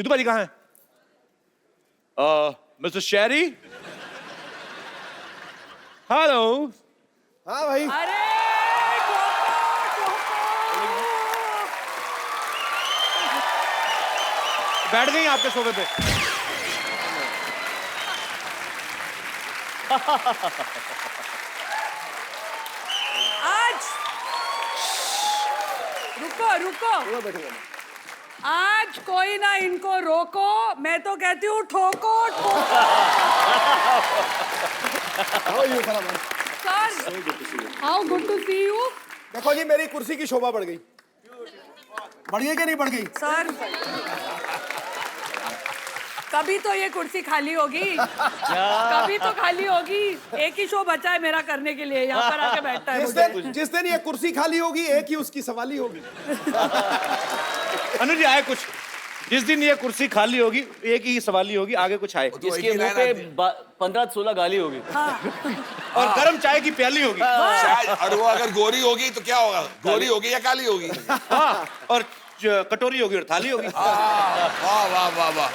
सिद्धू भाजी कहाँ हैं? मिस्टर शेरी, हेलो। हाँ भाई। अरे बैठ गई आपके सोफे पे? आज रुको आज कोई ना इनको रोको, मैं तो कहती हूँ ठोको ठोको। Sir, how good to see you. देखो जी, मेरी कुर्सी की शोभा बढ़ गई। बढ़ गई कि नहीं बढ़ गई? सर, कभी तो ये कुर्सी खाली होगी, कभी तो खाली होगी। एक ही शो बचा है मेरा करने के लिए, यहाँ पर आके बैठता है। जिस दिन ये कुर्सी खाली होगी, एक ही उसकी सवाली होगी। अनुज जी आए कुछ, जिस दिन ये कुर्सी खाली होगी एक ही सवाली होगी, आगे कुछ आए। इसके मुंह पे 15-16 गाली होगी। और गर्म चाय की प्याली होगी। और वो अगर गोरी होगी तो क्या होगा? गोरी होगी या काली होगी? हाँ, और कटोरी होगी और थाली होगी। वाह वाह वाह वाह।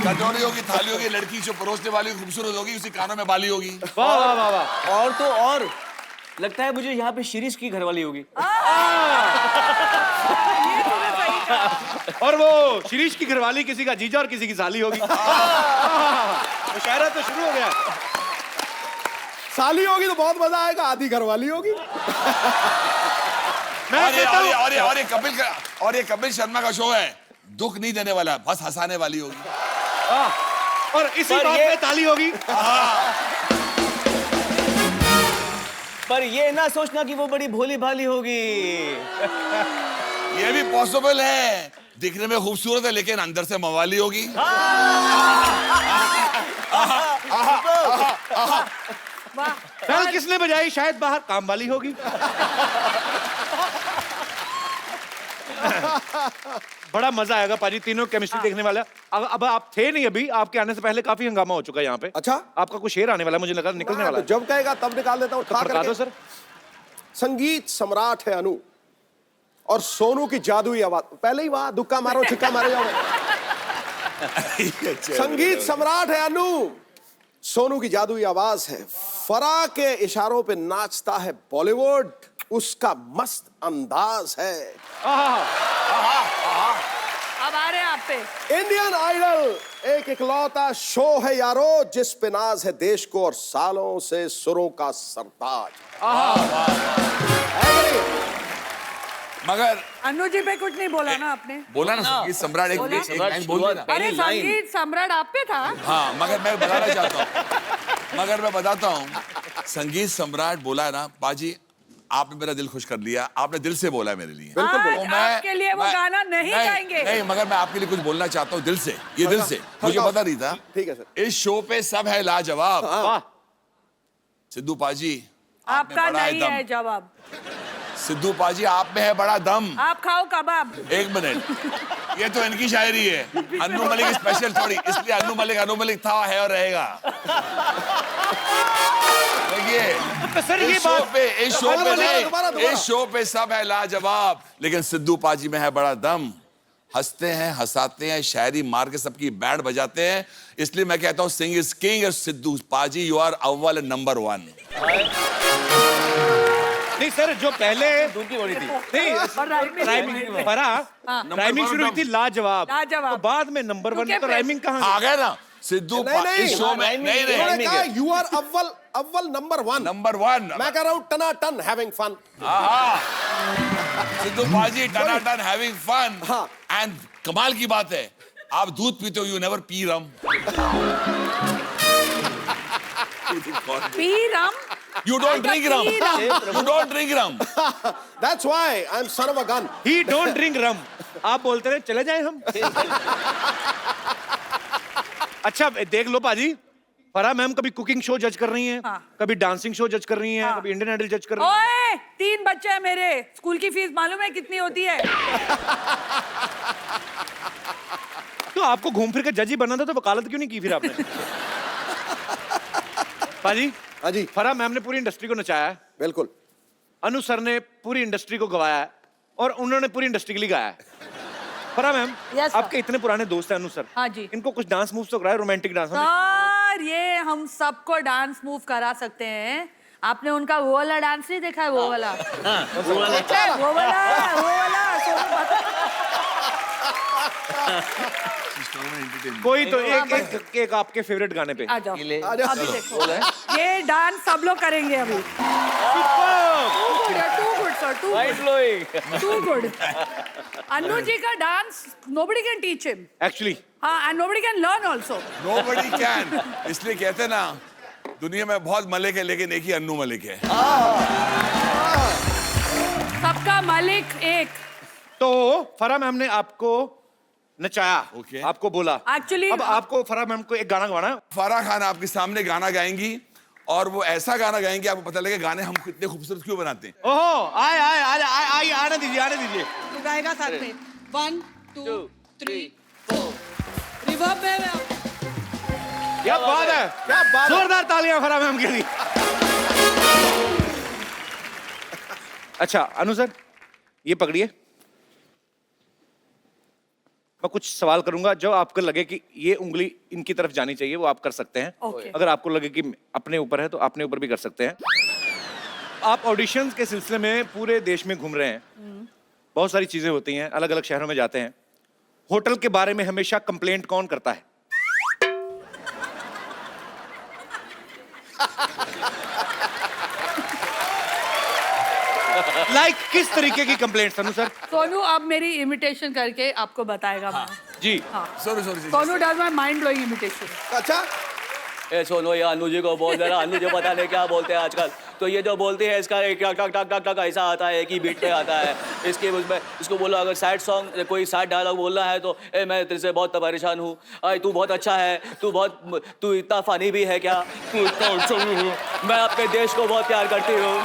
कटोरी होगी, थाली होगी, लड़की जो परोसने वाली खूबसूरत होगी, उसी कानों में बाली होगी। वाह वाह वाह वाह। और तो और लगता है मुझे यहाँ पे शिरीष की घरवाली होगी। ये तूने सही कहा। और वो शिरीष की घरवाली किसी का जीजा और किसी की साली होगी। मुशायरा तो शुरू हो गया। साली होगी तो बहुत मजा आएगा, आधी घरवाली होगी। और ये कपिल शर्मा का शो है, दुख नहीं देने वाला, बस हंसाने वाली होगी। और इसी बात पे ताली होगी। पर ये ना सोचना कि वो बड़ी भोली भाली होगी। ये भी पॉसिबल है, दिखने में खूबसूरत है लेकिन अंदर से मवाली होगी। बेल किसने बजाई? शायद बाहर काम वाली होगी। बड़ा मजा आएगा पाजी, तीनों केमिस्ट्री देखने वाला। अब आप थे नहीं अभी, आपके आने से पहले काफी हंगामा हो चुका है यहाँ पे। अच्छा, आपका कुछ शेर आने वाला है, मुझे लगा निकलने वाला है। तो जब कहेगा तब निकाल देता हूँ। तो बता दो सर। संगीत सम्राट है अनु, और सोनू की जादुई आवाज। पहले ही वहां दुक्का मारो छिक्का मारे जाओ। संगीत सम्राट है अनु, सोनू की जादुई आवाज है। फरा के इशारों पे नाचता है बॉलीवुड, उसका मस्त अंदाज है। अब आ रहे हैं आप पे। इंडियन आइडल एक इकलौता शो है यारो, जिस पे नाज है देश को और सालों से सुरों का सरताज। मगर अनु जी पे कुछ नहीं बोला ना आपने? बोला ना संगीत सम्राट, एक लाइन बोल देना। अरे संगीत सम्राट आप पे था। हाँ, मगर मैं बताना चाहता हूँ, मगर मैं बताता हूँ, संगीत सम्राट बोला है ना बाजी, आपने मेरा दिल खुश कर लिया, आपने दिल से बोला है मेरे लिए। बिल्कुल आज आपके लिए वो गाना नहीं गाएंगे। नहीं, मगर मैं आपके लिए कुछ बोलना चाहता हूँ दिल से, ये दिल से। मुझे पता नहीं था। ठीक है सर। इस शो पे सब है लाजवाब। सिद्धू पाजी, आपका नहीं है जवाब। सिद्धू पाजी, आप में है बड़ा दम। आप खाओ कबाब। एक मिनट, ये तो इनकी शायरी है, अन्नू मलिक स्पेशल थोड़ी, इसलिए अन्नू मलिक था, है और रहेगा। देखिए, इस शो पे सब है लाजवाब, लेकिन सिद्धू पाजी में है बड़ा दम। हंसते हैं, हंसाते हैं, शायरी मार के सबकी बैंड बजाते हैं, इसलिए मैं कहता हूँ सिंग is king. Sidhu paaji, you are अव्वल नंबर 1। नहीं सर, जो पहले दूध की बड़ी थी। राइमिंग शुरू हुई थी लाजवाब, तो बाद में नंबर 1 तो राइमिंग कहाँ आ गए ना सिद्धू इस शो में? नहीं, यू आर अव्वल नंबर 1। मैं कह रहा हूँ टना ton having fun. Sidhu paaji टनाटन हैविंग फन। हाँ। एंड कमाल की बात है, आप दूध पीते हो, you never P rum. P rum? You don't drink rum. You don't drink rum. That's why I'm son of a gun. He don't drink rum. आप बोलते रहे चले जाए हम। अच्छा देख लो पाजी, फरा मैम कभी कुकिंग शो जज कर रही हैं, कभी डांसिंग शो जज कर रही हैं, कभी इंडियन आइडल जज कर रही हैं। ओए, 3 बच्चे हैं मेरे, स्कूल की फीस मालूम है कितनी होती है? तो आपको घूम फिर के जज ही बनना था, तो वकालत क्यों नहीं की फिर आपने? पाजी, हाँ जी, फरा मैम ने पूरी इंडस्ट्री को नचाया है। बिल्कुल। अनु सर ने पूरी इंडस्ट्री को गवाया है, और उन्होंने पूरी इंडस्ट्री के लिए गाया है। फरा मैम, Yes, sir. आपके इतने पुराने दोस्त हैं अनु सर, हाँ जी। इनको कुछ डांस मूव्स तो कराए, रोमांटिक डांस हमें। सर ये हम सबको डांस मूव करा सकते हैं। आपने उनका वो वाला डांस नहीं देखा है? वो वाला देखा है? वो वाला कोई तो एक आपके फेवरेट गाने पे। आ जाओ आ जाओ। अभी देखो ये डांस सब लोग करेंगे अभी। Too good sir, too Mind blowing. Too good. Anu ji का dance nobody can teach him. Actually हाँ, and nobody can learn also. Nobody can. इसलिए कहते हैं ना, दुनिया में बहुत मलिक है लेकिन एक ही अन्नू मलिक है। सबका मालिक एक। तो फरा मैम ने आपको नचाया, Okay. आपको बोला। Actually- अब आपको फरा मैम को एक गाना गाना है। फराह खान आपके सामने गाना गाएंगी और वो ऐसा गाना गाएंगी आपको पता लगेगा गाने हम कितने खूबसूरत क्यों बनाते हैं। ओहो, आए आने दीजिए। तू गाएगा साथ में। 1 2 3 4 रिवर्ब में क्या बात है, क्या बात है। जोरदार तालियां फरा मैम के लिए। अच्छा अनु सर, ये पकड़िए। मैं कुछ सवाल करूंगा, जो आपको लगे कि ये उंगली इनकी तरफ जानी चाहिए वो आप कर सकते हैं। Okay. अगर आपको लगे कि अपने ऊपर है तो अपने ऊपर भी कर सकते हैं। आप ऑडिशंस के सिलसिले में पूरे देश में घूम रहे हैं, बहुत सारी चीजें होती हैं, अलग अलग शहरों में जाते हैं। होटल के बारे में हमेशा कंप्लेंट कौन करता है? लाइक किस तरीके की कंप्लेंट अनु सर? सोनू अब मेरी इमिटेशन करके आपको बताएगा। मैं जी sorry Sonu does my mind blowing imitation. अच्छा, ए सुनो ये अनु जी को बोल दे रहा, अनु जी पता नहीं क्या बोलते हैं आजकल। तो ये जो बोलते हैं इसका एक टक टक टक टक ऐसा आता है कि बीट पे आता है। इसके उसमें इसको बोलो अगर सैड सॉन्ग कोई सैड डायलॉग बोलना है तो ए मैं तेरे से बहुत परेशान हूँ, तू बहुत अच्छा है, तू इतना फनी भी है क्या, तू इतना अच्छा भी है, मैं अपने देश को बहुत प्यार करती हूँ।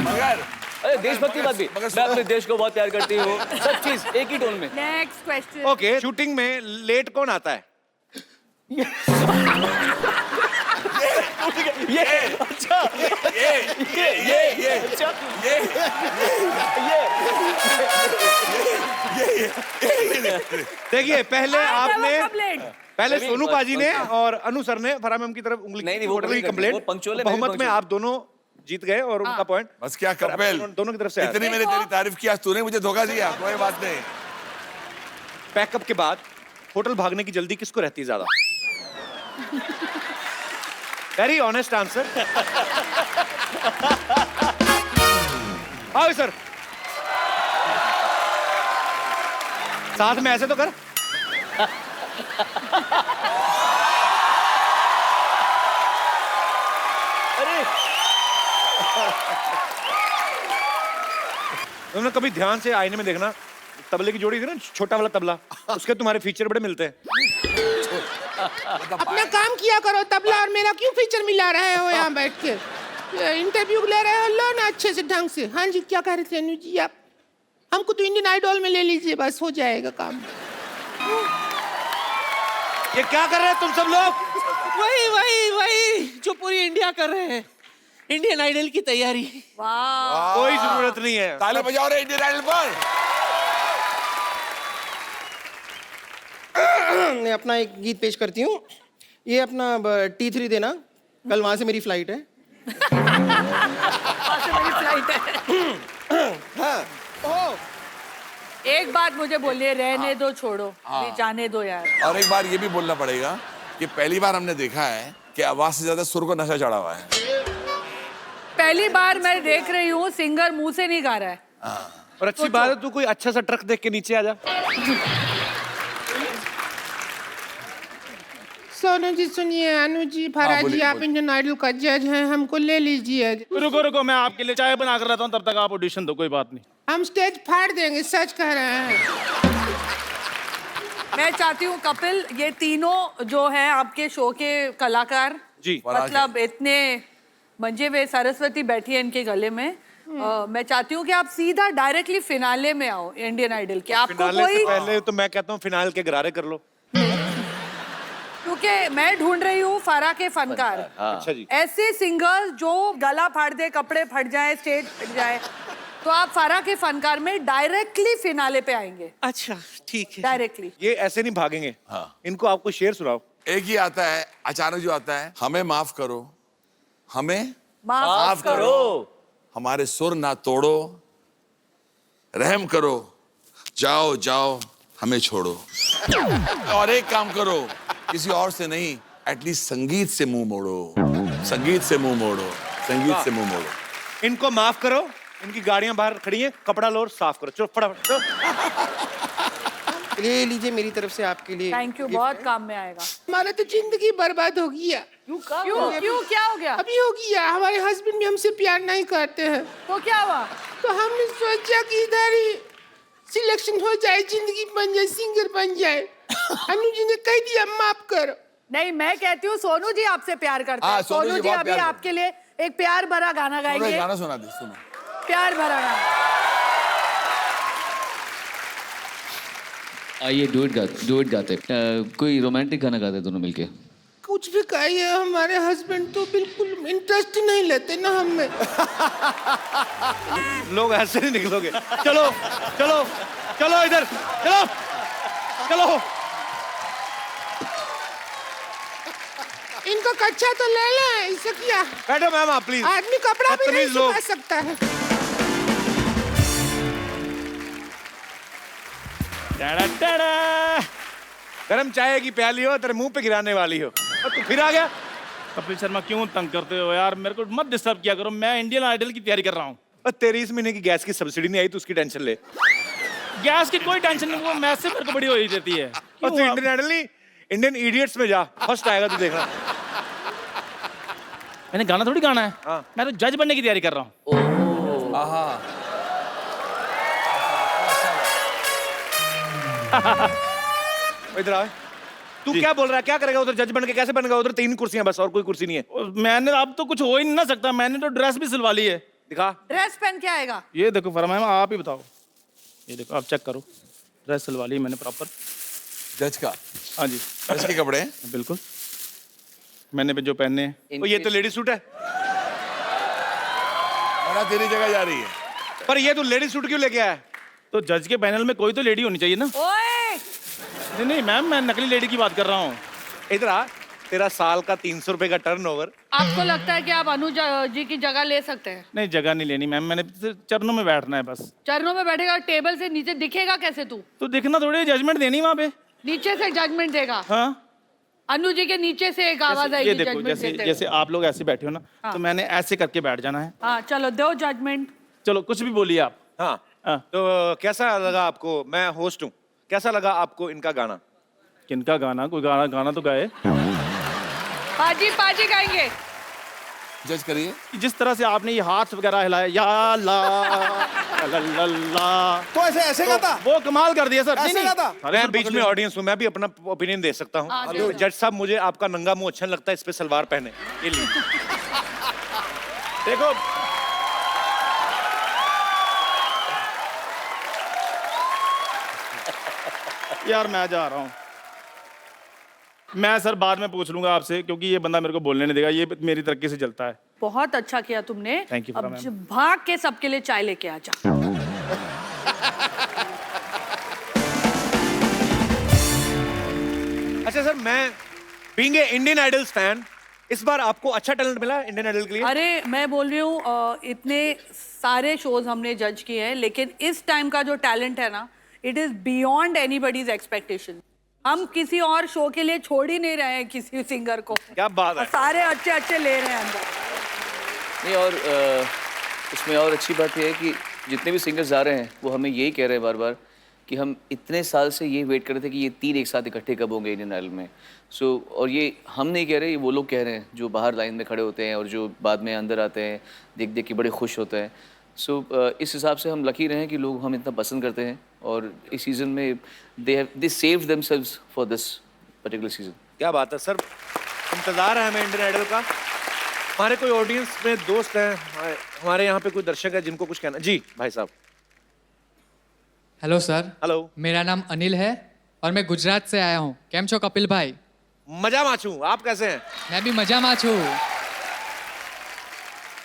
मगर अरे देशभक्ति बात भी, मैं अपने देश को बहुत प्यार करती हूँ, सब चीज एक ही टोन में। Next question. ओके, शूटिंग में लेट कौन आता है? ये अच्छा ये अच्छा देखिए पहले नहीं, सोनू बस, पाजी ने बस। और अनु सर ने फरा मैम की तरफ उंगली नहीं, वो होटल की वो कंप्लेंट। punctual है, बहुमत very में punctual। आप दोनों जीत गए और उनका पॉइंट बस क्या कपिल, दोनों की तरफ से आया। इतनी मैंने तेरी तारीफ की, आज तूने मुझे धोखा दिया। कोई बात नहीं। पैकअप के बाद होटल भागने की जल्दी किसको रहती है ज्यादा? Very honest answer. आओ सर, साथ में ऐसे तो कर। तुमने कभी ध्यान से आईने में देखना, तबले की जोड़ी थी ना, छोटा वाला तबला, उसके तुम्हारे फीचर बड़े मिलते हैं। अपना काम किया करो, तबला और मेरा क्यों फीचर मिला रहे हो यहाँ बैठ के? इंटरव्यू ले रहे हो, लो ना अच्छे से ढंग से। हाँ जी, क्या कह रहे थे अनु जी आप? हमको तो इंडियन आइडल में ले लीजिए, बस हो जाएगा काम। ये क्या कर रहे हैं तुम सब लोग? वही जो पूरी इंडिया कर रहे हैं, इंडियन आइडल की तैयारी। वाह, कोई जरूरत नहीं है। ताली बजाओ रे इंडियन आइडल पर। मैं अपना एक गीत पेश करती हूँ। ये अपना T3 देना, कल वहां से मेरी फ्लाइट है। वहाँ से मेरी फ्लाइट है। एक बात मुझे बोलिए, रहने दो, छोड़ो, ये जाने दो यार। और एक बार ये भी बोलना पड़ेगा कि पहली बार हमने देखा है कि आवाज से ज्यादा सुर को नशा चढ़ा हुआ है। पहली बार मैं देख रही हूँ सिंगर मुंह से नहीं गा रहा है। और अच्छी बात है, तू कोई अच्छा सा ट्रक देख के नीचे आ जा। सोनू जी सुनिए, अनु जी, फरा जी, बोलिए, आप बोलिए। इंडियन आइडल का जज हैं, हमको ले लीजिए। रुको मैं आपके लिए चाय बना कर लाता हूँ, तब तक आप ऑडिशन दो, कोई बात नहीं। हम स्टेज फाड़ देंगे, सच कह रहे हैं। मैं चाहती हूँ कपिल, ये तीनों जो हैं आपके शो के कलाकार, जी, मतलब इतने मंजे हुए, सरस्वती बैठी है इनके गले में। मैं चाहती हूँ कि आप सीधा डायरेक्टली फिनाले में आओ इंडियन आइडल के। आपको फिनाले से कोई, पहले तो मैं कहता हूँ फिनाल के गरारे कर लो। क्योंकि मैं ढूंढ रही हूँ फरा के फनकार, अच्छा जी। ऐसे सिंगर्स जो गला फाड़ दे, कपड़े फट जाए, स्टेज फट जाए, तो आप फरा के फनकार में डायरेक्टली फिनाले पे आएंगे, अच्छा ठीक है। डायरेक्टली। ये ऐसे नहीं भागेंगे। हाँ। इनको आपको शेर सुनाओ। एक ही आता है अचानक जो आता है, हमें माफ करो, हमें माफ करो। हमारे सुर ना तोड़ो, रहम करो, जाओ जाओ हमें छोड़ो। और एक काम करो, किसी और से नहीं, एटलीस्ट संगीत से मुंह मोड़ो, संगीत से मुंह मोड़ो, संगीत से मुंह मोड़ो। इनको माफ करो, इनकी गाड़ियां बाहर खड़ी हैं, कपड़ा लो और साफ करो। चलो फटाफट चलो। ले लीजिए मेरी तरफ से आपके लिए। थैंक यू, बहुत काम में आएगा। हमारा तो जिंदगी बर्बाद हो गया। क्यों क्यों क्या हो गया? अभी हो गया, हमारे हस्बैंड भी हमसे प्यार नहीं करते हैं, तो क्या हुआ? तो हमने सोचा कि इधर ही सिलेक्शन हो जाए, जिंदगी बन जाए, सिंगर बन जाए। अनु जी ने कह दिया माफ करो। नहीं, मैं कहती हूँ सोनू जी आपसे प्यार करते हाँ, हैं। सोनू सोनू जी जी बहुत अभी प्यार आपके लिए एक प्यार भरा गाना थोड़ा गाएंगे। गाना सुना दे, सुनो। प्यार भरा गाना। आइए डुएट गाते कोई रोमांटिक गाना गाते दोनों मिलके। कुछ भी कहिए, हमारे हस्बैंड तो बिल्कुल इंटरेस्ट नहीं लेते ना हमें। लोग ऐसे नहीं निकलोगे। चलो चलो चलो इधर चलो चलो। इनका कच्चा तो ले लें, इससे क्या? बैठो मैम आप प्लीज। आदमी कपड़ा भी नहीं बदतमीज लोग। सुखा सकता है। Ta-da ta-da. गरम चाय की प्याली हो, तेरे मुंह पे गिराने वाली हो, और तू फिर आ गया। कपिल शर्मा क्यों तंग करते हो यार, मेरे को मत डिस्टर्ब किया करो, मैं इंडियन आइडल की तैयारी कर रहा हूँ। और तेरी इस महीने की गैस की सब्सिडी नहीं आई, तो उसकी टेंशन ले। गैस की कोई टेंशन नहीं, वो मैच से मेरे को बड़ी हो ही देती है। और तू इंडियन आइडल नहीं, इंडियन इडियट्स में जा, फर्स्ट आएगा तू देखना। मैंने गाना थोड़ी गाना है, हाँ। मैं तो जज बनने की तैयारी कर रहा हूँ। इधर आ। तू क्या बोल रहा है, क्या करेगा उधर? जज बन के कैसे बनेगा? उधर 3 कुर्सियां बस, और कोई कुर्सी नहीं है। और मैंने अब तो कुछ हो ही नहीं ना सकता, मैंने तो ड्रेस भी सिलवा ली है। दिखा। ड्रेस पहन के आएगा। ये देखो फरमाया, आप ही बताओ। ये देखो आप चेक करो, ड्रेस सिलवा ली मैंने प्रॉपर। जज का, हाँ जी जज के कपड़े हैं? बिल्कुल, मैंने भी जो पहने हैं। तो ये तो लेडी सूट है। और तेरी जगह जा रही है। पर ये तू लेडी सूट क्यों लेके आया? तो जज के पैनल में कोई तो लेडी होनी चाहिए ना। ओए, नहीं नहीं मैम, मैं नकली लेडी की बात कर रहा हूँ। इधर आ। तेरा साल का 300 रुपए का टर्नओवर। आपको लगता है कि आप अनुज जी की जगह ले सकते हैं? नहीं, जगह नहीं लेनी मैम, मैंने सिर्फ चरणों में बैठना है बस। चरणों में बैठेगा, टेबल से नीचे दिखेगा कैसे तू? तो देखना थोड़ी जजमेंट देनी वहाँ पे। नीचे से जजमेंट देगा। हाँ, अनु जी के नीचे से एक आवाज ये आएगी देखो, जजमेंट जैसे देते जैसे आप लोग ऐसे बैठे हो ना, तो मैंने ऐसे करके बैठ जाना है। हाँ, चलो दो जजमेंट। चलो कुछ भी बोलिए आप। हाँ। हाँ। तो कैसा लगा आपको? मैं होस्ट हूँ, कैसा लगा आपको इनका गाना? किनका गाना? कोई गाना तो गाए। पाजी पाजी गाएंगे। जज करिए। जिस तरह से आपने ये हाथ वगैरह हिलाया, या ला ला ला ला, तो ऐसे ऐसे गाता? वो कमाल कर दिया सर। ऐसे गाता? मैं बीच में ऑडियंस हूँ, मैं भी अपना ओपिनियन दे सकता हूँ। हाँ, तो जज साहब, मुझे आपका नंगा मुंह अच्छा नहीं लगता, इस पे सलवार पहने। ये लिए। देखो यार, मैं जा रहा हूँ। मैं सर बाद में पूछ लूंगा आपसे, क्योंकि ये बंदा मेरे को बोलने नहीं देगा, ये मेरी तरक्की से चलता है। बहुत अच्छा किया तुमने। Thank you, अब मैम। भाग के सबके लिए चाय लेके आ जा। अच्छा सर, मैं being a Indian idols fan, इस बार आपको अच्छा टैलेंट मिला इंडियन आइडल के लिए? अरे मैं बोल रही हूँ, इतने सारे शोज हमने जज किए हैं, लेकिन इस टाइम का जो टैलेंट है ना, it is beyond anybody's expectation. हम किसी और शो के लिए छोड़ ही नहीं रहे हैं किसी सिंगर को। क्या बात है। सारे अच्छे अच्छे ले रहे हैं अंदर। नहीं, और इसमें और अच्छी बात यह है कि जितने भी सिंगर्स आ रहे हैं वो हमें यही कह रहे हैं बार बार कि हम इतने साल से ये वेट कर रहे थे कि ये 3 एक साथ इकट्ठे कब होंगे इंडियन आइडल में। और ये हम नहीं कह रहे, ये वो लोग कह रहे हैं जो बाहर लाइन में खड़े होते हैं और जो बाद में अंदर आते हैं, देख देख के बड़े खुश होते हैं। इस हिसाब से हम लकी रहे हैं कि लोग हम इतना पसंद करते हैं, और इस सीज़न में they saved themselves for this particular season. क्या बात है सर, इंतजार है हमें इंडियन आइडल का। हमारे कोई ऑडियंस में दोस्त हैं, हमारे यहाँ पे कोई दर्शक है जिनको कुछ कहना? जी भाई साहब। Hello sir. हेलो। मेरा नाम अनिल है और मैं गुजरात से आया हूँ। केम छो कपिल भाई? मजा माचू, आप कैसे हैं? मैं भी मजा में छू।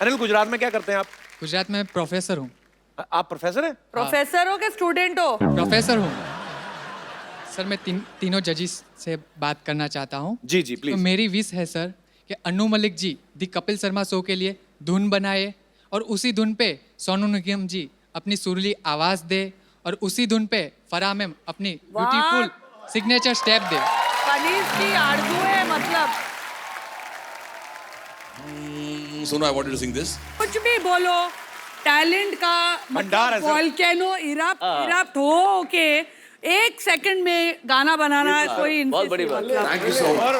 अनिल, गुजरात में क्या करते हैं आप? गुजरात में प्रोफेसर हूँ। आप प्रोफेसर हैं? प्रोफेसर हो कि स्टूडेंट हो? प्रोफेसर हूँ सर। मैं तीनों जजेस से बात करना चाहता हूँ। जी जी तो प्लीज। मेरी विश है सर कि अनु मलिक जी दी कपिल शर्मा शो के लिए धुन बनाए और उसी धुन पे सोनू निगम जी अपनी सुरीली आवाज दे और उसी धुन पे फराह मैम अपनी ब्यूटीफुल सिग्नेचर स्टेप दे। कनीज की आरजू है मतलब। Sono, I want you to sing this. कुछ भी बोलो, टैलेंट का भंडार है सर। वॉल्केनो इरप्ट हो के 1 सेकंड में गाना बनाना कोई बहुत बड़ी बात। Thank you so much. और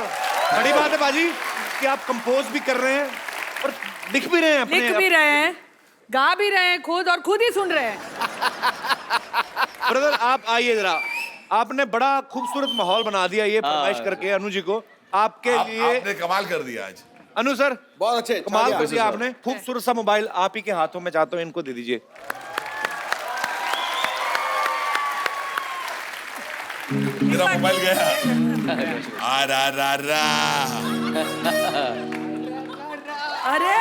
बड़ी बात है बाजी कि आप कंपोज भी कर रहे हैं और लिख भी रहे हैं अपने। लिख भी रहे हैं, गा भी रहे हैं खुद और खुद ही सुन रहे हैं। ब्रदर आप आइए जरा। आपने बड़ा खूबसूरत माहौल बना दिया ये फरमाइश करके अनु जी को। आपके लिए आपने कमाल कर दिया आज। अनु सर बहुत अच्छे, कमाल कर छा दिया आपने। खूबसूरत सा मोबाइल आप ही के हाथों में, चाहता हूँ इनको दे दीजिए। मेरा मोबाइल गया। आ रा अरे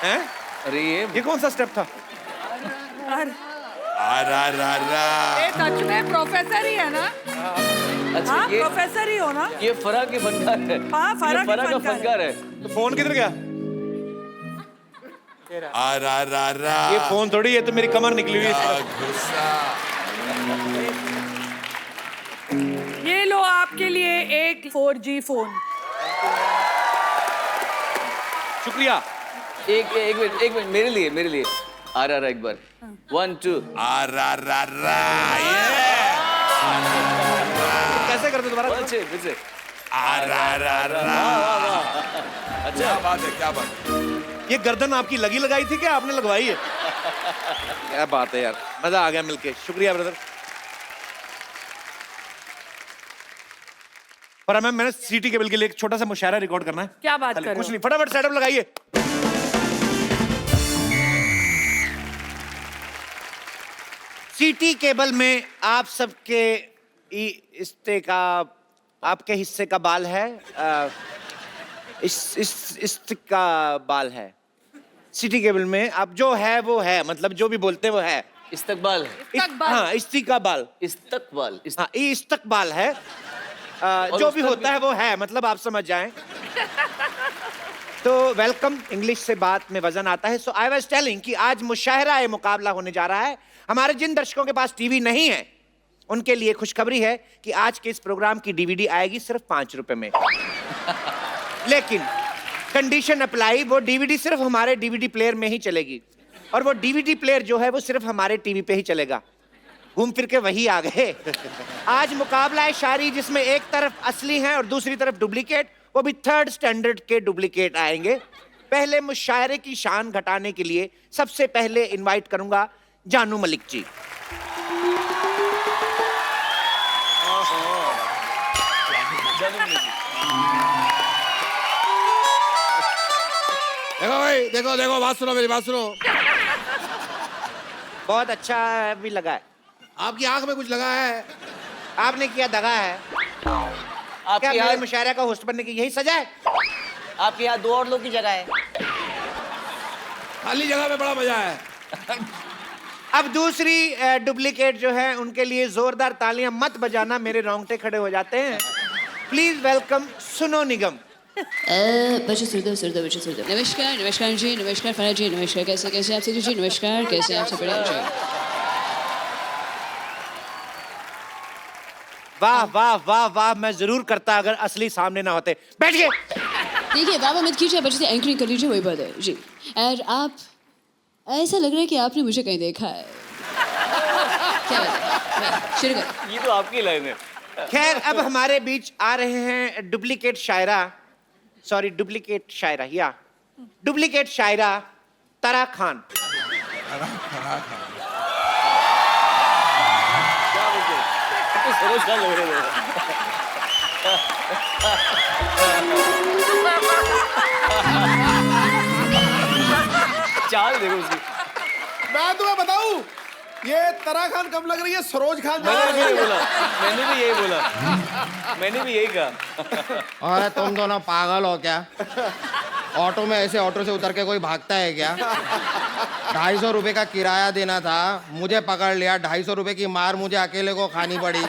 हैं? अरे ये कौन सा स्टेप था? अरे, आ रा ये सच में प्रोफेसर ही है ना? अच्छा हाँ ये प्रोफेसर ही हो ना? ये फराह के फनकार है। हाँ, फराह ये के फराह का फनकार फनकार है। तो फोन किधर गया? आ रा ये फोन थोड़ी, ये तो मेरी कमर निकली हुई है। गुस्सा। ये लो आपके लिए एक 4G फोन। शुक्रिया। एक मिनट मेरे लिए आ रहा एक बार 1 2 आ रा कैसे करते दोबारा? अच्छे फिर से आ रा अच्छा क्या बात है, क्या बात है। ये गर्दन आपकी लगी लगाई थी क्या आपने लगवाई है? क्या बात है यार, मजा आ गया मिलके। शुक्रिया ब्रदर। पर मैम मैंने सीटी केबल के लिए एक छोटा सा मुशायरा रिकॉर्ड करना है। क्या बात कर रहे कुछ हो? नहीं, फटाफट सेटअप लगाइए। सीटी केबल में आप सबके हिस्से का, आपके हिस्से का बाल है। इस का बाल है। सिटी केबल में आप जो है वो है, मतलब जो भी बोलते हैं वो है। इस्तकबाल हाँ इस्तिकबाल। इस्तकबाल हाँ ये इस्तकबाल है। जो भी होता है वो है, मतलब आप समझ जाएं। तो वेलकम। इंग्लिश से बात में वजन आता है। सो आई वाज टेलिंग कि आज मुशायरा ए मुकाबला होने जा रहा है। हमारे जिन दर्शकों के पास टीवी नहीं है उनके लिए खुशखबरी है कि आज के इस प्रोग्राम की डीवीडी आएगी सिर्फ 5 रुपए में। लेकिन कंडीशन अप्लाई, वो डीवीडी सिर्फ हमारे डीवीडी प्लेयर में ही चलेगी और वो डीवीडी प्लेयर जो है वो सिर्फ हमारे टीवी पे ही चलेगा। घूम फिर के वही आ गए। आज मुकाबला है शायरी जिसमें एक तरफ असली है और दूसरी तरफ डुप्लीकेट, वो भी 3rd स्टैंडर्ड के डुप्लीकेट आएंगे। पहले मुशायरे की शान घटाने के लिए सबसे पहले इनवाइट करूंगा जानू मलिक जी। देखो भाई, देखो बात सुनो, मेरी बात सुनो। बहुत अच्छा भी लगा है। आपकी आंख में कुछ लगा है। आपने किया दगा है। क्या आपके मेरे यहाँ मुशायरा का होस्ट बनने की यही सजा है? आपके यहाँ 2 और लोग की जगह है। खाली जगह में बड़ा मजा है। अब दूसरी डुप्लीकेट जो है उनके लिए जोरदार तालियां मत बजाना, मेरे रोंगटे खड़े हो जाते हैं। प्लीज वेलकम सुनो निगम। बच्चे सुरदेव बच्चे सुरदेव। नमस्कार जी, नमस्कार फराह जी, नमस्कार। कैसे आप जी? नमस्कार, कैसे आप सब? बढ़िया जी। वाह वाह वाह वाह, मैं जरूर करता अगर असली सामने ना होते। बैठ गए। देखिए बाबा मत कीजिए, बच्चे से एंकरिंग कर लीजिए, वही बात है जी। और आप, ऐसा लग रहा है कि आपने मुझे कहीं देखा है। क्या बात है? शुरू कर। ये तो आपकी लाइन है। खैर अब हमारे बीच आ रहे हैं डुप्लीकेट शायरा, सॉरी डुप्लीकेट शायरा या डुप्लीकेट शायरा तरा खान। सरोज खान लग रहे थे। चाल देखो उसकी। मैं तुम्हें बताऊं, ये तरा खान कब लग रही है सरोज खान। मैंने भी यही कहा। अरे तुम दोनों पागल हो क्या? ऑटो में ऐसे ऑटो से उतर के कोई भागता है क्या? 250 रुपए का किराया देना था, मुझे पकड़ लिया, 250 रुपए की मार मुझे अकेले को खानी पड़ी।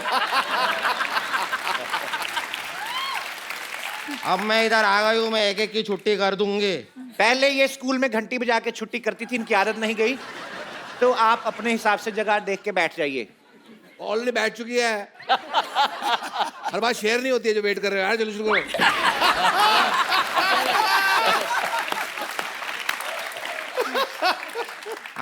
अब मैं इधर आ गई हूँ, मैं एक एक की छुट्टी कर दूंगी। पहले ये स्कूल में घंटी बजा के छुट्टी करती थी, इनकी आदत नहीं गई, तो आप अपने हिसाब से जगह देख के बैठ जाइए। ऑलरेडी बैठ चुकी है। हर बात शेयर नहीं होती है जो वेट कर रहे हो यार, चलो शुरू करो।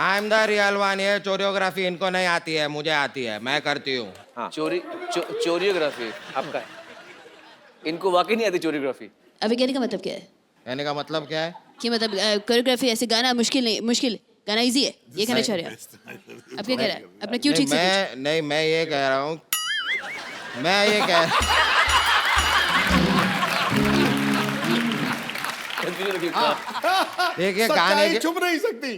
I am the real one. ये चोरियोग्राफी इनको नहीं आती है, मुझे आती है, मैं करती हूँ। चोरियोग्राफी आपका है? इनको वाकई नहीं आती चोरियोग्राफी? अभी कहने का मतलब क्या है? कहने का मतलब क्या है? कि मतलब कोरियोग्राफी ऐसे गाना मुश्किल नहीं, मुश्किल गाना इजी है, ये कहना चाह रहे हैं आप? क्या कह रहे हैं? अपना क्यों ठीक से मैं ये कह रहा हूँ, मैं ये कह देखिए चुप नहीं सकती।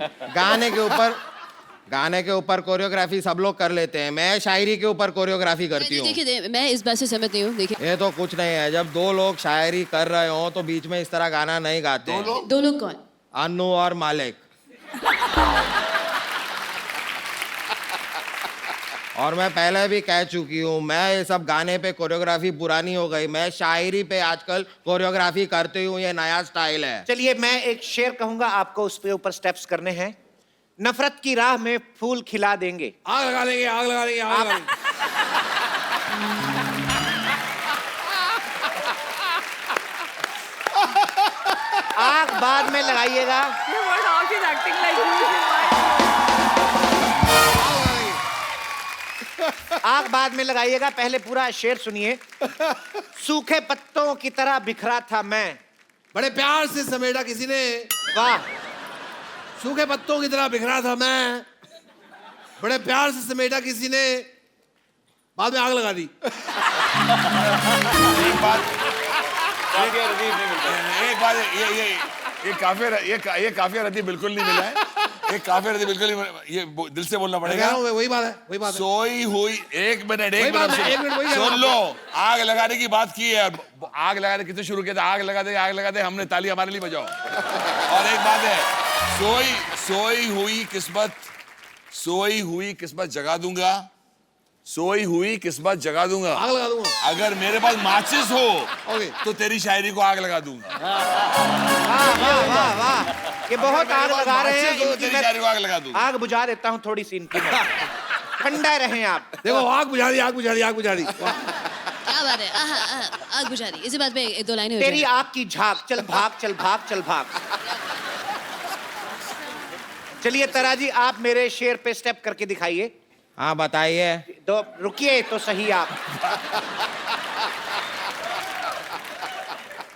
गाने के ऊपर कोरियोग्राफी सब लोग कर लेते हैं, मैं शायरी के ऊपर कोरियोग्राफी करती हूँ। देखिए मैं इस बात से सहमत नहीं हूँ। देखिए ये तो कुछ नहीं है, जब दो लोग शायरी कर रहे हो तो बीच में इस तरह गाना नहीं गाते हैं। दो लोग कौन? अन्नू और मालिक। और मैं पहले भी कह चुकी हूँ, मैं ये सब गाने पे कोरियोग्राफी पुरानी हो गई, मैं शायरी पे आजकल कोरियोग्राफी करती हूँ, ये नया स्टाइल है। चलिए मैं एक शेर कहूंगा, आपको उस पे ऊपर स्टेप्स करने हैं। नफरत की राह में फूल खिला देंगे। आग लगा लेंगे, आग लगा लेंगे, आग लगा लेंगे। आग बाद में लगाइएगा। आग बाद में लगाइएगा, पहले पूरा शेर सुनिए। सूखे पत्तों की तरह बिखरा था मैं, बड़े प्यार से समेटा किसी ने। वाह। सूखे पत्तों की तरह बिखरा था मैं, बड़े प्यार से समेटा किसी ने, बाद में आग लगा दी। एक बात ये काफिया रद्दी बिल्कुल नहीं मिला है। ये काफिया रद्दी बिल्कुल नहीं, ये दिल से बोलना पड़ेगा। वही बात है। सोई हुई, एक मिनट सुन लो। आग लगाने की बात की है, आग लगाने कितने शुरू किया था? आग लगा दे, हमने ताली हमारे लिए बजाओ। और एक बात है, सोई हुई किस्मत जगा दूंगा, सोई हुई किस्मत जगा दूंगा, आग लगा दूंगा। अगर मेरे पास माचिस हो तो तेरी शायरी को आग लगा दूंगा। वाह, ये बहुत आग लगा रहे हैं। तेरी शायरी को आग लगा दूंगा। आग बुझा देता हूँ थोड़ी सी इनकी। ठंडा रहें आप। देखो आग बुझा दी। क्या बात है? आग बुझा दी। इसी बात पे एक दो लाइनें हो तेरी आग की झाग, चल भाग। चलिए तारा जी, आप मेरे शेर पे स्टेप करके दिखाइए। हाँ बताइए। तो रुकिए तो सही आप।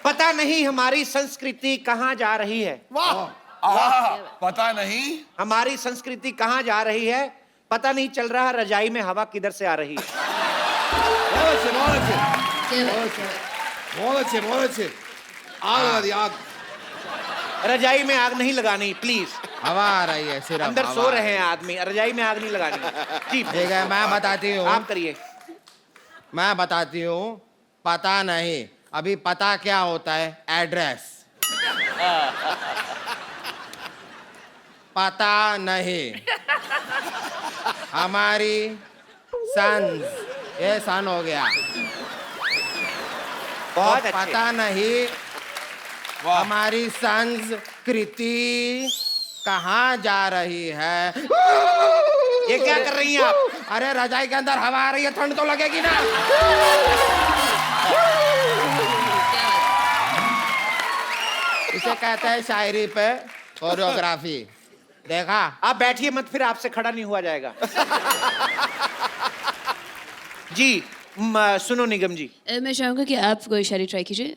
पता नहीं हमारी संस्कृति कहाँ जा रही है। पता नहीं हमारी संस्कृति कहाँ जा रही है, पता नहीं चल रहा रजाई में हवा किधर से आ रही है। बहुत अच्छे। आग लगा दी, आग। रजाई में आग नहीं लगानी प्लीज। हवा आ रही है सिर्फ। अंदर सो रहे हैं आदमी, रजाई में आग नहीं लगानी। ठीक है, मैं बताती हूँ। आप करिए। मैं बताती हूँ। पता नहीं, अभी पता क्या होता है? एड्रेस। पता नहीं हमारी सन, ये सन हो गया। बहुत तो पता नहीं हमारी संस्कृति कहाँ जा रही है। ये क्या कर रही हैं आप? अरे रजाई के अंदर हवा आ रही है, ठंड तो लगेगी ना। इसे कहते हैं शायरी पे कोरियोग्राफी। देखा? आप बैठिए मत, फिर आपसे खड़ा नहीं हुआ जाएगा। जी सुनो निगम जी, मैं चाहूंगा कि आप कोई शायरी ट्राई कीजिए।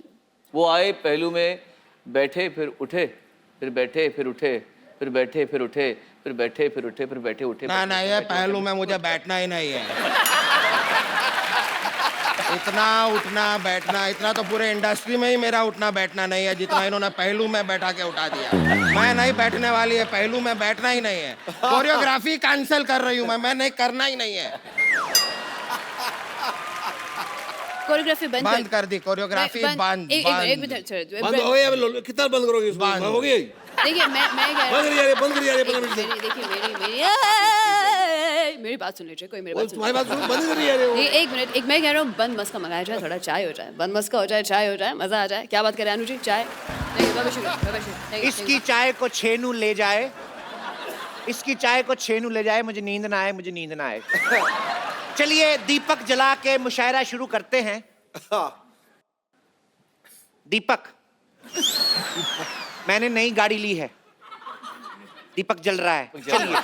वो आए पहलू में, बैठे फिर उठे, फिर बैठे फिर उठे, फिर बैठे फिर उठे, फिर बैठे फिर उठे, फिर बैठे उठे। ना ये पहलू में मुझे बैठना ही नहीं है। इतना उठना बैठना, इतना तो पूरे इंडस्ट्री में ही मेरा उठना बैठना नहीं है जितना इन्होंने पहलू में बैठा के उठा दिया। मैं नहीं बैठने वाली है, पहलू में बैठना ही नहीं है। कोरियोग्राफी कैंसिल कर रही हूँ मैं नहीं करना ही नहीं है। कोरियोग्राफी बंद बंद कर दी कोरियोग्राफी बंद एक मिनट छोड़ बंद हो गया, कितना बंद करोगे इसको? बंद। हो गई? देखिए मैं बंद करिए, बंद करिए, 15 मिनट से। देखिए मेरी बात सुन लीजिए, कोई मेरी वो बात सुन तुम्हारी बात सुनो, बंद करिए वो। एक मिनट, एक मैं कह रहा हूँ बंद मस्का मंगाया जाए, थोड़ा चाय हो जाए, बंद मस्का हो जाए, चाय हो जाए, मजा आ जाए। क्या बात करें अनु जी? चाय इसकी चाय को छेनू ले जाए, इसकी चाय को छेनू ले जाए, मुझे नींद ना आए, मुझे नींद ना आए। चलिए दीपक जला के मुशायरा शुरू करते हैं। दीपक, मैंने नई गाड़ी ली है, दीपक जल रहा है, चलिए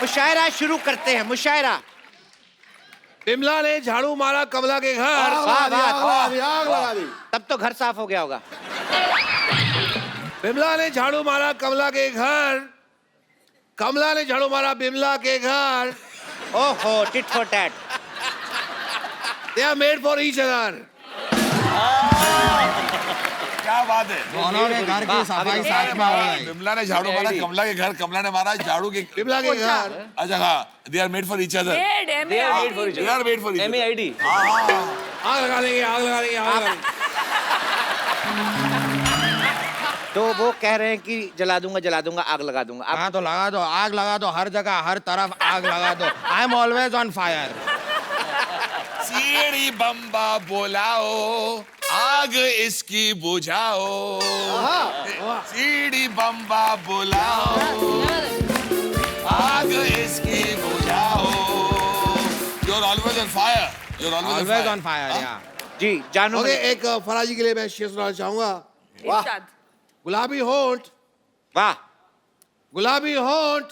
मुशायरा शुरू करते हैं। मुशायरा। बिमला ने झाड़ू मारा कमला के घर। वाह, वाह, आग लगा दी। तब तो घर साफ हो गया होगा। बिमला ने झाड़ू मारा कमला के घर, कमला ने झाड़ू मारा बिमला के घर। ओहो, tit for tat. They are made for each other. क्या बात है। दोनों के घर की सफाई साथ में हो गई। बिमला ने झाड़ू मारा कमला के घर, कमला ने मारा झाड़ू के बिमला के घर। अच्छा हाँ, they are made for each other. They are made for each They are made for each other. MAID. आग लगा देंगे, आग लगा देंगे, आग लगा देंगे। तो वो कह रहे हैं कि जला दूंगा, आग लगा दूंगा। हाँ तो लगा दो, आग लगा दो, हर जगह हर तरफ आग लगा दो। I am always on fire. सीढ़ी बम्बा बोलाओ, आग इसकी बुझाओ। सीढ़ी बम्बा बुलाओ, आग इसकी बुझाओ। You're always on fire. You're always on fire या जी जानू। ओके, एक फराजी के लिए मैं शेर सुनाना चाहूंगा। इरशाद। गुलाबी होंठ, वाह, गुलाबी होंठ,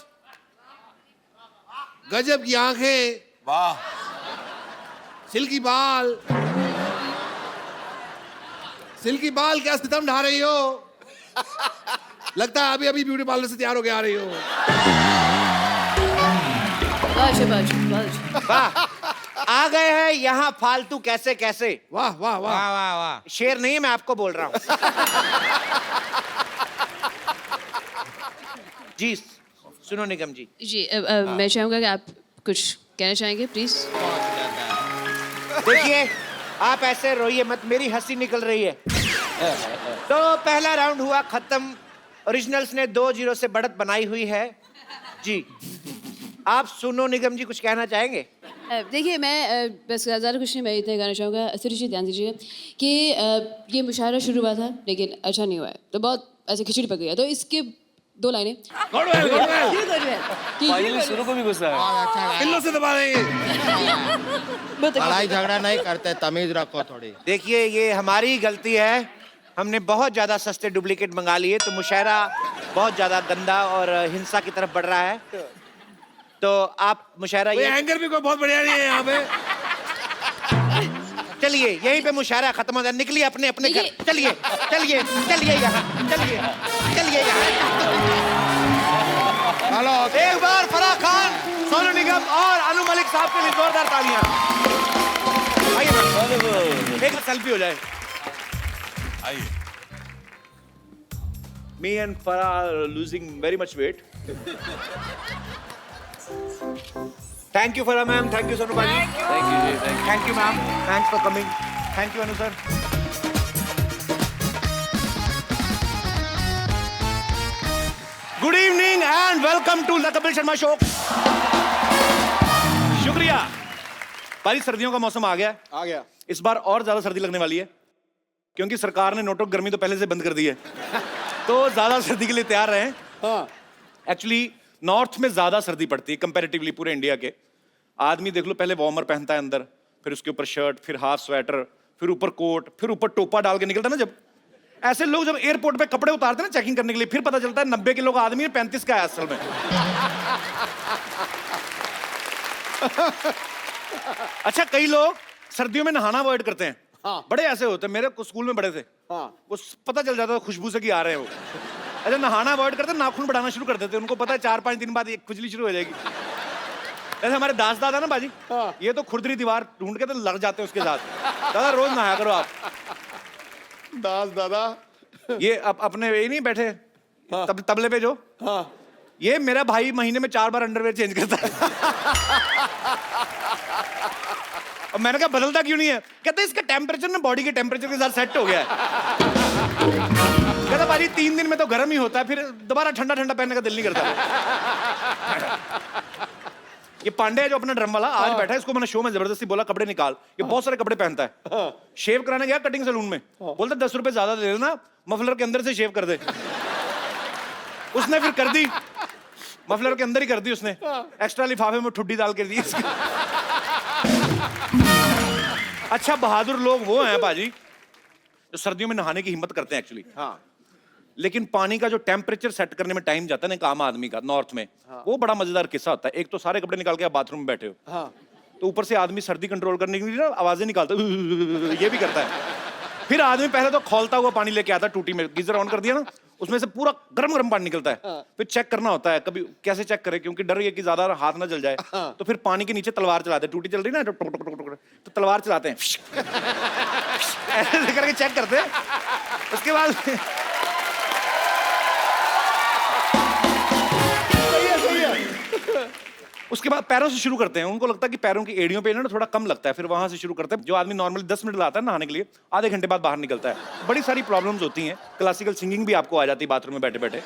गजब की आंखें, वाह। सिल्की बाल, सिल्की बाल, क्या सितम ढा रही हो? लगता है अभी अभी ब्यूटी पार्लर से तैयार होके आ रही हो। वाह। आ गए हैं यहाँ फालतू कैसे कैसे। वाह वाह वाह वाह वाह वाह। शेर नहीं है, मैं आपको बोल रहा हूँ। जी सुनो निगम जी। जी मैं चाहूँगा कि आप कुछ कहना चाहेंगे प्लीज। देखिए आप ऐसे रोइए मत, मेरी हंसी निकल रही है। तो पहला राउंड हुआ खत्म। ओरिजिनल्स ने 2-0 से बढ़त बनाई हुई है। जी आप सुनो निगम जी कुछ कहना चाहेंगे? देखिए मैं बस ज़्यादा कुछ नहीं, मैं इतना कहना चाहूँगा। सुरेश जी ध्यान दीजिए कि ये मुशायरा शुरू हुआ था लेकिन अच्छा नहीं हुआ है, तो बहुत ऐसे खिचड़ी पक गई है। तो इसके 2 लाइनें फाइनली शुरू को भी गुस्सा है। किल्लो से दबा देंगे। लड़ाई झगड़ा नहीं करते, तमीज रखो थोड़ी। देखिए ये हमारी गलती है, हमने बहुत ज्यादा सस्ते डुप्लीकेट मंगा लिए, तो मुशायरा बहुत ज्यादा गंदा और हिंसा की तरफ बढ़ रहा है। तो आप मुशायरा ये एंकर भी कोई बहुत बढ़िया नहीं है यहाँ पे। चलिए यहीं पे मुशायरा खत्म हो जाए। निकलिए अपने अपने घर। चलिए चलिए चलिए यहाँ, चलिए चलिए यहाँ। हेलो, एक बार फराह खान, सोनू निगम और अनु मलिक साहब के लिए जोरदार तालियां। आइए एक सेल्फी हो जाए। आइए। Me and Farah are losing very much weight. Thank you Farah ma'am, thank you Sonu Baji. Thank you ji, thank you. Thank you ma'am, thanks for coming. Thank you Anu sir. Good evening and welcome to The Kapil Sharma Show. शुक्रिया। भाई सर्दियों का मौसम आ गया। आ गया। इस बार और ज्यादा सर्दी लगने वाली है क्योंकि सरकार ने नोटों की गर्मी तो पहले से बंद कर दी है। तो ज्यादा सर्दी के लिए तैयार रहें। हाँ। एक्चुअली नॉर्थ में ज्यादा सर्दी पड़ती है कंपैरेटिवली पूरे इंडिया के। आदमी देख लो, पहले वार्मर पहनता है अंदर, फिर उसके ऊपर शर्ट, फिर हाफ स्वेटर, फिर ऊपर कोट, फिर ऊपर टोपा डाल के निकलता ना। जब ऐसे लोग जब एयरपोर्ट पे कपड़े उतारते हैं ना चेकिंग करने के लिए, फिर पता चलता है 90 किलो का आदमी है, 35 का है असल में। अच्छा कई लोग सर्दियों में नहाना अवॉइड करते हैं। हाँ। बड़े ऐसे होते हैं, मेरे स्कूल में बड़े थे। हाँ। वो पता चल जाता था खुशबू से कि आ रहे हैं वो। अच्छा नहाना अवॉइड करते, नाखून बढ़ाना शुरू कर देते, उनको पता है 4-5 दिन बाद एक खुजली शुरू हो जाएगी। ऐसे हमारे दास दादा ना बाजी, ये तो खुरदरी दीवार ढूंढ के तो लग जाते हैं उसके साथ। दादा रोज नहाया करो आप। दास दादा। ये अपने ये नहीं बैठे तबले पे जो, हाँ। ये मेरा भाई महीने में 4 बार अंडरवेयर चेंज करता है। और मैंने कहा बदलता क्यों नहीं है? कहते इसका टेम्परेचर ना बॉडी के टेम्परेचर के साथ सेट हो गया है। कहता भाजी 3 दिन में तो गर्म ही होता है, फिर दोबारा ठंडा ठंडा पहनने का दिल नहीं करता। ये पांडे है जो अपना ड्रम वाला, आज बैठा है, इसको मैंने शो में जबरदस्ती बोला कपड़े निकाल, ये बहुत सारे कपड़े पहनता है। शेव कराने गया कटिंग सैलून में, बोलता 10 रुपए ज्यादा दे देना, मफलर के अंदर से शेव कर दे। उसने फिर कर दी, मफलर के अंदर ही कर दी उसने, एक्स्ट्रा लिफाफे में ठुड्डी डाल के दी। अच्छा बहादुर लोग वो हैं बाजी जो सर्दियों में नहाने की हिम्मत करते हैं एक्चुअली। हाँ। लेकिन पानी का जो टेम्परेचर सेट करने में टाइम जाता है ना आम आदमी का नॉर्थ में, वो बड़ा मजेदार किस्सा होता है। एक तो सारे कपड़े निकाल के आप बाथरूम में बैठे हो, तो ऊपर से आदमी सर्दी कंट्रोल करने के लिए ना आवाजें निकालता है, ये भी करता है। फिर आदमी पहले तो खौलता हुआ पानी लेके आता है टूटी में, गीजर ऑन कर दिया ना, उसमें से पूरा गरम गरम पानी निकलता है। फिर चेक करना होता है, कभी कैसे चेक करे, क्योंकि डर ये कि ज्यादा हाथ ना जल जाए। तो फिर पानी के नीचे तलवार चलाते हैं, टूटी चल रही ना तो तलवार चलाते हैं, ऐसे करके चेक करते हैं। उसके बाद उसके बाद पैरों से शुरू करते हैं। उनको लगता है कि पैरों की एड़ियों पे ना थोड़ा कम लगता है, फिर वहां से शुरू करते हैं। जो आदमी नॉर्मली 10 मिनट लाता है नहाने के लिए, आधे घंटे बाद बाहर निकलता है। बड़ी सारी प्रॉब्लम्स होती हैं। क्लासिकल सिंगिंग भी आपको आ जाती है बाथरूम में बैठे बैठे।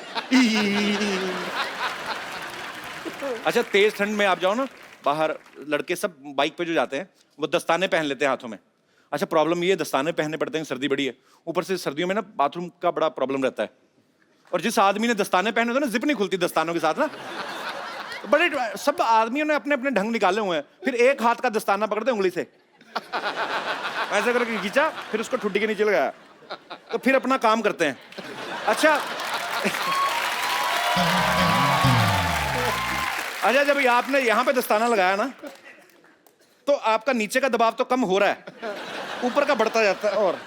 अच्छा तेज ठंड में आप जाओ ना बाहर, लड़के सब बाइक पे जो जाते हैं वो दस्ताने पहन लेते हैं हाथों में। अच्छा प्रॉब्लम ये दस्ताने पहनने पड़ते हैं, सर्दी बड़ी है, ऊपर से सर्दियों में ना बाथरूम का बड़ा प्रॉब्लम रहता है। और जिस आदमी ने दस्ताने पहने होते हैं ना, जिप नहीं खुलती दस्तानों के साथ ना, बड़े सब आदमियों ने अपने अपने ढंग निकाले हुए हैं। फिर एक हाथ का दस्ताना पकड़ते उंगली से ऐसे करके खींचा, फिर उसको ठुड्डी के नीचे लगाया, तो फिर अपना काम करते हैं। अच्छा अच्छा जब आपने यहां पे दस्ताना लगाया ना, तो आपका नीचे का दबाव तो कम हो रहा है, ऊपर का बढ़ता जाता है। और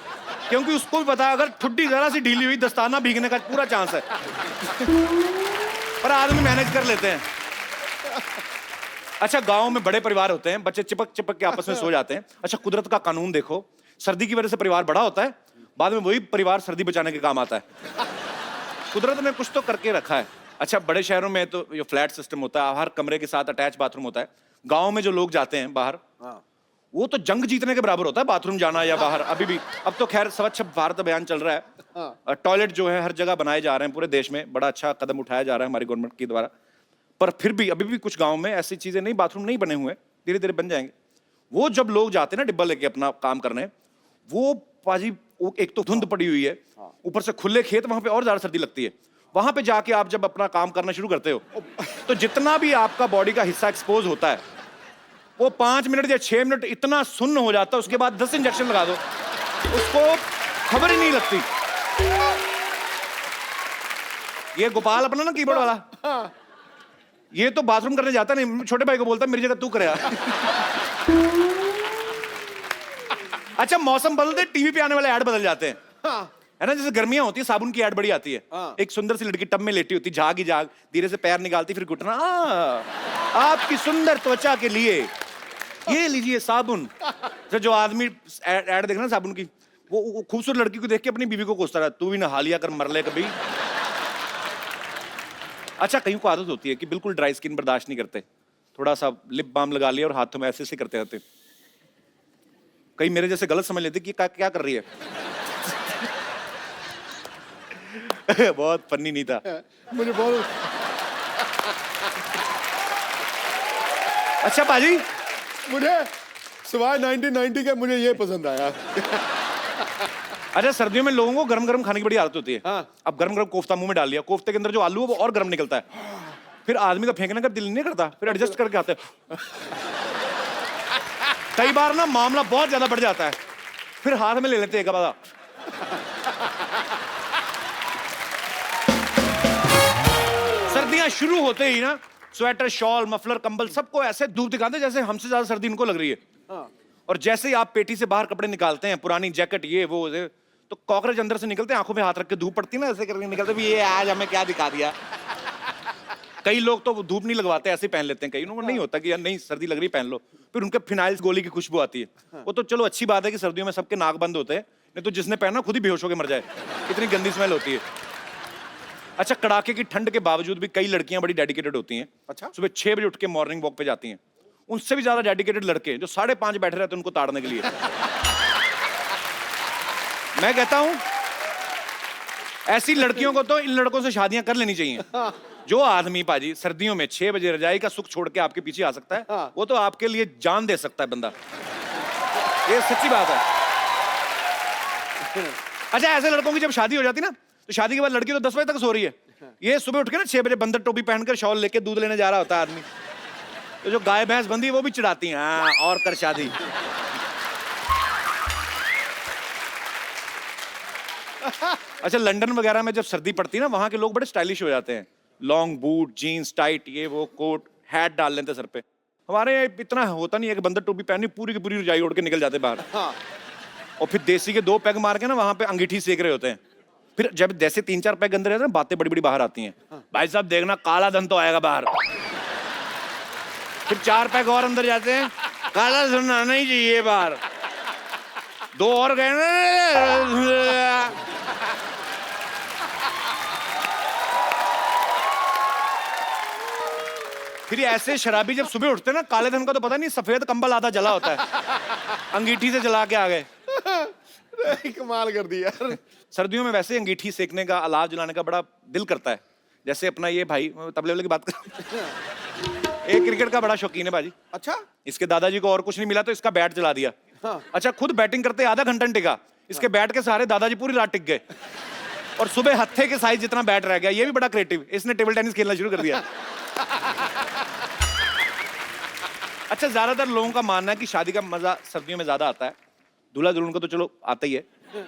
क्योंकि उसको भी पता है अगर ठुड्डी जरा सी ढीली हुई दस्ताना भीगने का पूरा चांस है। पर आदमी मैनेज कर लेते हैं। अच्छा गांव में बड़े परिवार होते हैं, बच्चे चिपक चिपक के आपस में सो जाते हैं। अच्छा कुदरत का कानून देखो, सर्दी की वजह से परिवार बड़ा होता है, बाद में वही परिवार सर्दी बचाने के काम आता है। कुदरत ने कुछ तो करके रखा है। अच्छा बड़े शहरों में तो ये फ्लैट सिस्टम होता है, हर कमरे के साथ अटैच बाथरूम होता है। गांव में जो लोग जाते हैं बाहर, वो तो जंग जीतने के बराबर होता है बाथरूम जाना या बाहर। अभी भी, अब तो खैर स्वच्छ भारत अभियान चल रहा है, टॉयलेट जो है हर जगह बनाए जा रहे हैं पूरे देश में, बड़ा अच्छा कदम उठाया जा रहा है हमारी गवर्नमेंट के द्वारा। पर फिर भी अभी भी कुछ गांव में ऐसी चीजें नहीं, बाथरूम नहीं बने हुए, धीरे धीरे बन जाएंगे। वो जब लोग जाते हैं ना डिब्बा लेके अपना काम करने, वो पाजी एक तो धुंध पड़ी हुई है, ऊपर से खुले खेत, वहां पे और ज्यादा सर्दी लगती है। वहां पे जाके आप जब अपना काम करना शुरू करते हो, तो जितना भी आपका बॉडी का हिस्सा एक्सपोज होता है, वो 5 मिनट या 6 मिनट इतना सुन्न हो जाता है, उसके बाद 10 इंजेक्शन लगा दो, उसको खबर ही नहीं लगती। ये गोपाल अपना ना कीबोर्ड वाला, ये तो बाथरूम करने जाता नहीं, छोटे भाई को बोलता मेरी जगह तू करे यार। अच्छा मौसम बदलते टीवी पे आने वाले ऐड बदल जाते हैं, है ना। जैसे गर्मियां होती है, साबुन की ऐड बड़ी आती है, एक सुंदर सी लड़की टब में लेटी होती, झाग ही झाग, धीरे से पैर निकालती, फिर घुटना, आपकी सुंदर त्वचा के लिए ये लीजिए साबुन। जो आदमी ऐड देखना साबुन की, वो खूबसूरत लड़की को देख के अपनी बीवी को कोसता रहा, तू भी नहा लिया कर, मर ले कभी। अच्छा कहीं को आदत होती है कि बिल्कुल ड्राई स्किन बर्दाश्त नहीं करते, थोड़ा सा लिप बाम लगा लिया और हाथों में ऐसे करते रहते। कहीं मेरे जैसे गलत समझ लेते कि क्या कर रही है। बहुत फनी नहीं था मुझे बहुत। अच्छा पाजी, मुझे सिवाय 1990 के मुझे ये पसंद आया। अच्छा सर्दियों में लोगों को गरम गरम खाने की बड़ी आदत होती है। अब गरम गरम कोफ्ता मुंह में डाल लिया, कोफ्ते के अंदर जो आलू है वो और गरम निकलता है, फिर आदमी का फेंकने का दिल नहीं करता, फिर एडजस्ट करके आते हैं। कई बार ना मामला बहुत ज्यादा बढ़ जाता है, फिर हाथ में ले लेते हैं एक बार। सर्दियां शुरू होते ही ना स्वेटर, शॉल, मफलर, कंबल सबको ऐसे धूप दिखाते हैं जैसे हमसे ज्यादा सर्दी इनको लग रही है। और जैसे ही आप पेटी से बाहर कपड़े निकालते हैं, पुरानी जैकेट ये वो, तो कॉकरोच अंदर से निकलते हैं, आंखों में हाथ रख के धूप पड़ती है ना, ऐसे करके निकलते भी, ये आज हमें क्या दिखा दिया। कई लोग तो धूप नहीं लगवाते, ऐसे पहन लेते हैं, कई लोगों को नहीं होता कि यार नहीं सर्दी लग रही पहन लो, फिर उनके फिनाइल गोली की खुशबू आती है। वो तो चलो अच्छी बात है कि सर्दियों में सबके नाक बंद होते हैं, नहीं तो जिसने पहना खुद ही बेहोश होकर मर जाए, इतनी गंदी स्मेल होती है। अच्छा कड़ाके की ठंड के बावजूद भी कई लड़कियां बड़ी डेडिकेटेड होती हैं। अच्छा सुबह 6 बजे उठ के मॉर्निंग वॉक पे जाती हैं, उनसे भी ज्यादा डेडिकेटेड लड़के जो 5:30 बैठे रहते हैं उनको ताड़ने के लिए। मैं कहता हूं ऐसी लड़कियों को तो इन लड़कों से शादियां कर लेनी चाहिए। जो आदमी पाजी सर्दियों में 6 बजे रजाई का सुख छोड़ के आपके पीछे आ सकता है, वो तो आपके लिए जान दे सकता है बंदा। ये सच्ची बात है। अच्छा, ऐसे लड़कों की जब शादी हो जाती ना, तो शादी के बाद लड़की तो 10 बजे तक सो रही है, ये सुबह उठ के ना 6 बजे बंदर टोपी पहनकर शॉल लेके दूध लेने जा रहा होता है आदमी। तो जो गाय भैंस बंदी वो भी चिढ़ाती हैं, हाँ और कर शादी। अच्छा, लंदन वगैरह में जब सर्दी पड़ती है ना, वहां के लोग बड़े स्टाइलिश हो जाते हैं। लॉन्ग बूट, जीन्स टाइट, ये वो, कोट, हैट डाल लेते सर पे। हमारे यहाँ इतना होता नहीं है कि बंदर टोपी पहनी पूरी की पूरी रजाई ओढ़ के निकल जाते बाहर। और फिर देसी के 2 पैग मार के ना वहां पे अंगीठी सेक रहे होते हैं। फिर जब जैसे 3-4 पैग अंदर रहते हैं, बातें बड़ी बड़ी बाहर आती हैं। भाई साहब देखना, काला धन तो आएगा बाहर। फिर 4 पैग और अंदर जाते हैं, काला धन आना ही चाहिए बाहर। 2 और गए ना, फिर ऐसे शराबी जब सुबह उठते हैं ना, काले धन का तो पता नहीं, सफेद कंबल आधा जला होता है, अंगीठी से जला के आ गए। कमाल कर दी यार। सर्दियों में वैसे अंगीठी सेकने का, अलाव जलाने का बड़ा दिल करता है। जैसे अपना ये भाई, तबले वाले की बात कर, एक क्रिकेट का बड़ा शौकीन है बाजी। अच्छा, इसके दादाजी को और कुछ नहीं मिला तो इसका बैट जला दिया। अच्छा, खुद बैटिंग करते आधा घंटा नहीं टिका, इसके बैट के सहारे दादाजी पूरी रात टिक गए और सुबह हत्थे के साइज जितना बैट रह गया। ये भी बड़ा क्रिएटिव, इसने टेबल टेनिस खेलना शुरू कर दिया। अच्छा, ज्यादातर लोगों का मानना है कि शादी का मजा सर्दियों में ज्यादा आता है। दूल्हा दुल्हन को तो चलो आता ही है,